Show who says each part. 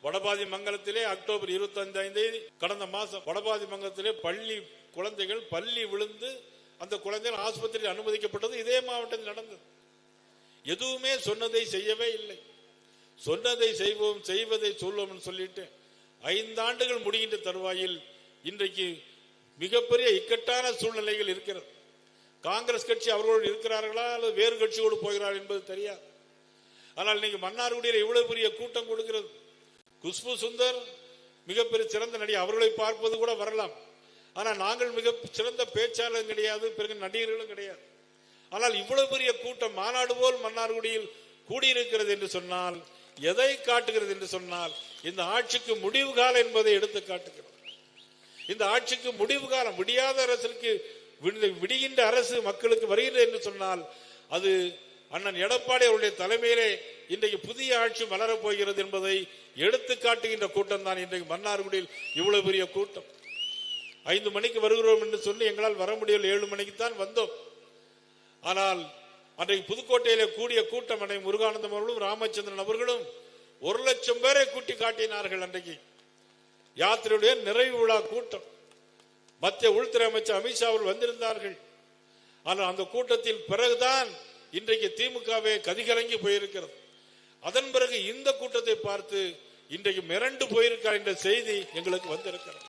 Speaker 1: Vadapathi மங்கலத்திலே October 25 கடந்த மாதம் வடபாதி மங்கலத்திலே பள்ளி குழந்தைகள் பள்ளி விழுந்து அந்த குழந்தைகள் ஆஸ்பத்திரியில் அனுமதிக்கப்பட்டது இதே மாவட்டத்தில் நடந்தது. எதுவுமே சொன்னதை செய்யவே இல்லை. சொன்னதை செய்வோம், செய்வதை சொல்வோம் சொல்லிட்டு 5 ஆண்டுகள் முடிகின்ற தருவாயில் இன்றைக்கு மிகப்பெரிய இக்கட்டான சூழ்நிலைகள் இருக்கிறது. காங்கிரஸ் கட்சி அவர்களோடு இருக்கிறார்களா அல்லது வேறு கட்சியோடு போகிறார்கள் என்பது தெரியாது. ஆனால் இன்னைக்கு மன்னார்குடியில் இவ்வளவு பெரிய கூட்டம் கொடுக்கிறது. குஷ்பு சுந்தர் மிகப்பெரிய சிறந்த நடிகை, அவர்களை பார்ப்பது கூட வரலாம். ஆனால் நாங்கள் மிக சிறந்த பேச்சாளரும் கிடையாது, பிறகு நடிகர்களும் கிடையாது. ஆனால் இவ்வளவு பெரிய கூட்டம் மாநாடு போல் மன்னார்குடியில் கூடியிருக்கிறது என்று சொன்னால் எதை காட்டுகிறது என்று சொன்னால் இந்த ஆட்சிக்கு முடிவு காலம் என்பதை எடுத்து காட்டுகிறது. இந்த ஆட்சிக்கு முடிவு காலம், முடியாத அரசுக்கு விடுகின்ற அரசு மக்களுக்கு வருகிறது என்று சொன்னால் அது அண்ணன் எடப்பாடி அவருடைய தலைமையிலே இன்றைக்கு புதிய ஆட்சி மலரப் போகிறது என்பதை எடுத்து காட்டுகின்ற கூட்டம் தான் இன்றைக்கு மன்னார்குடியில் இவ்வளவு பெரிய கூட்டம். 5 மணிக்கு வருகிறோம் என்று சொல்லி எங்களால் வர முடியவில்லை, 7 மணிக்கு தான் வந்தோம். ஆனால் அன்றைக்கு புதுக்கோட்டையிலே கூடிய கூட்டம் அன்றைக்கு முருகானந்தம் அவர்களும் ராமச்சந்திரன் அவர்களும் 1 லட்சம் பேரை கூட்டி காட்டினார்கள். அன்றைக்கு யாத்திரையுடைய நிறைவு விழா கூட்டம். மத்திய உள்துறை அமைச்சர் அமித்ஷா அவர்கள் வந்திருந்தார்கள். ஆனால் அந்த கூட்டத்தில் பிறகுதான் இன்றைக்கு திமுகவே கதிகலங்கி போயிருக்கிறது. அதன் பிறகு இந்த கூட்டத்தை பார்த்து இன்றைக்கு மிரண்டு போயிருக்கார் என்ற செய்தி எங்களுக்கு வந்திருக்கிறது.